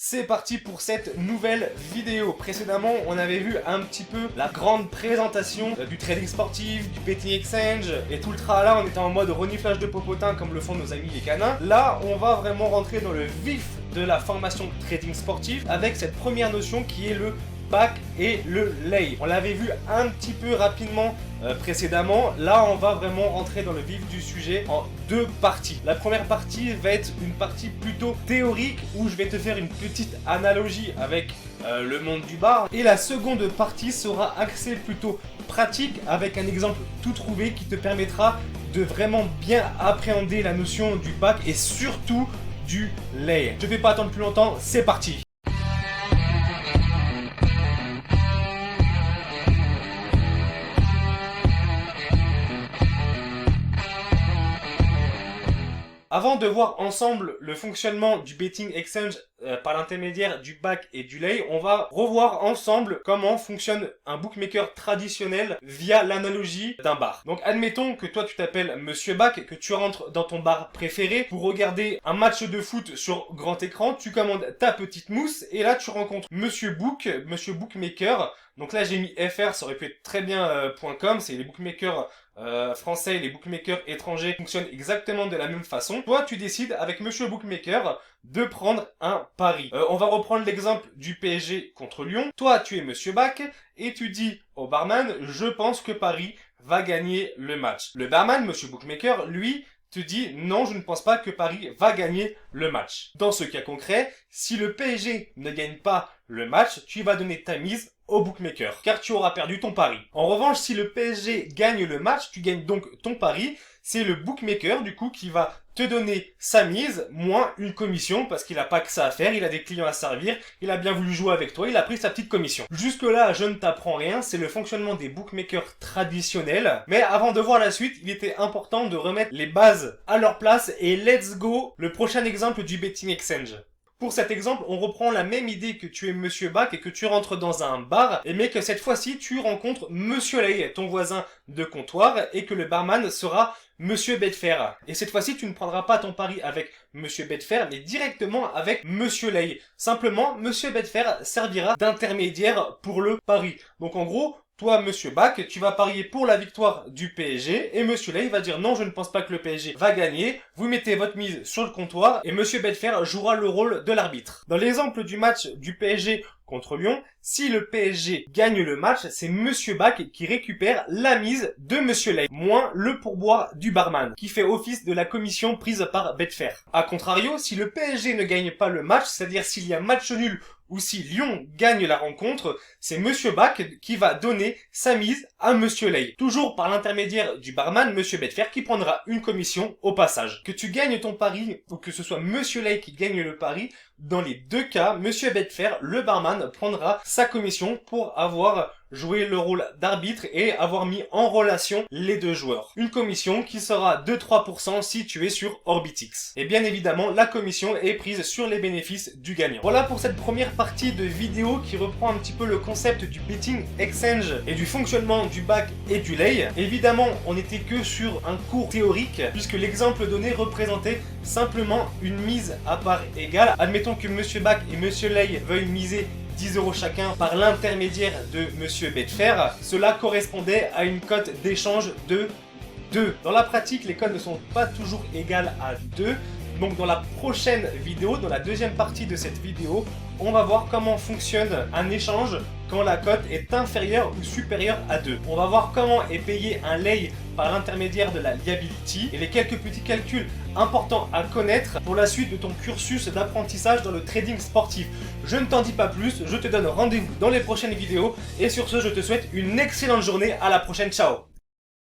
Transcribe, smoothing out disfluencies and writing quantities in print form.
C'est parti pour cette nouvelle vidéo. Précédemment, on avait vu un petit peu la grande présentation du trading sportif, du betting exchange et tout le tralala. On était en mode reniflage de popotin comme le font nos amis les canins. Là, on va vraiment rentrer dans le vif de la formation trading sportif avec cette première notion qui est le back et le lay. On l'avait vu un petit peu rapidement précédemment. Là, on va vraiment rentrer dans le vif du sujet en deux parties. La première partie va être une partie plutôt théorique où je vais te faire une petite analogie avec le monde du bar. Et la seconde partie sera axée plutôt pratique avec un exemple tout trouvé qui te permettra de vraiment bien appréhender la notion du back et surtout du lay. Je ne vais pas attendre plus longtemps, c'est parti. Avant de voir ensemble le fonctionnement du betting exchange par l'intermédiaire du back et du lay, on va revoir ensemble comment fonctionne un bookmaker traditionnel via l'analogie d'un bar. Donc admettons que toi tu t'appelles Monsieur Back, que tu rentres dans ton bar préféré pour regarder un match de foot sur grand écran, tu commandes ta petite mousse et là tu rencontres Monsieur Book, Monsieur Bookmaker. Donc là j'ai mis FR, ça aurait pu être très bien .com, c'est les bookmakers français et les bookmakers étrangers fonctionnent exactement de la même façon. Toi, tu décides avec Monsieur Bookmaker de prendre un pari. On va reprendre l'exemple du PSG contre Lyon. Toi, tu es Monsieur Back et tu dis au barman, je pense que Paris va gagner le match. Le barman, Monsieur Bookmaker, lui, te dit non, je ne pense pas que Paris va gagner le match. Dans ce cas concret, si le PSG ne gagne pas le match, tu vas donner ta mise au bookmaker, car tu auras perdu ton pari. En revanche, si le PSG gagne le match, tu gagnes donc ton pari, c'est le bookmaker du coup qui va te donner sa mise, moins une commission, parce qu'il n'a pas que ça à faire, il a des clients à servir, il a bien voulu jouer avec toi, il a pris sa petite commission. Jusque là, je ne t'apprends rien, c'est le fonctionnement des bookmakers traditionnels, mais avant de voir la suite, il était important de remettre les bases à leur place, et let's go, le prochain exemple du betting exchange. Pour cet exemple, on reprend la même idée que tu es Monsieur Back et que tu rentres dans un bar, mais que cette fois-ci, tu rencontres Monsieur Lay, ton voisin de comptoir, et que le barman sera Monsieur Betfair. Et cette fois-ci, tu ne prendras pas ton pari avec Monsieur Betfair, mais directement avec Monsieur Lay. Simplement, Monsieur Betfair servira d'intermédiaire pour le pari. Donc en gros, toi, Monsieur Back, tu vas parier pour la victoire du PSG et Monsieur Lay va dire non, je ne pense pas que le PSG va gagner. Vous mettez votre mise sur le comptoir et Monsieur Betfair jouera le rôle de l'arbitre. Dans l'exemple du match du PSG contre Lyon, si le PSG gagne le match, c'est Monsieur Back qui récupère la mise de Monsieur Lay, moins le pourboire du barman, qui fait office de la commission prise par Betfair. A contrario, si le PSG ne gagne pas le match, c'est-à-dire s'il y a match nul ou si Lyon gagne la rencontre, c'est Monsieur Back qui va donner sa mise à Monsieur Lay. Toujours par l'intermédiaire du barman, Monsieur Betfair qui prendra une commission au passage. Que tu gagnes ton pari ou que ce soit Monsieur Lay qui gagne le pari, dans les deux cas, Monsieur Betfair, le barman, prendra sa commission pour avoir joué le rôle d'arbitre et avoir mis en relation les deux joueurs. Une commission qui sera de 3% si tu es sur Orbitix. Et bien évidemment, la commission est prise sur les bénéfices du gagnant. Voilà pour cette première partie de vidéo qui reprend un petit peu le concept du betting exchange et du fonctionnement du back et du lay. Évidemment, on n'était que sur un cours théorique puisque l'exemple donné représentait simplement une mise à part égale. Admettons que Monsieur Back et Monsieur Lay veuillent miser 10 € chacun par l'intermédiaire de Monsieur Betfair, cela correspondait à une cote d'échange de 2. Dans la pratique, les cotes ne sont pas toujours égales à 2. Donc dans la prochaine vidéo, dans la deuxième partie de cette vidéo, on va voir comment fonctionne un échange quand la cote est inférieure ou supérieure à 2. On va voir comment est payé un lay par l'intermédiaire de la liability et les quelques petits calculs importants à connaître pour la suite de ton cursus d'apprentissage dans le trading sportif. Je ne t'en dis pas plus, je te donne rendez-vous dans les prochaines vidéos et sur ce, je te souhaite une excellente journée. À la prochaine, ciao!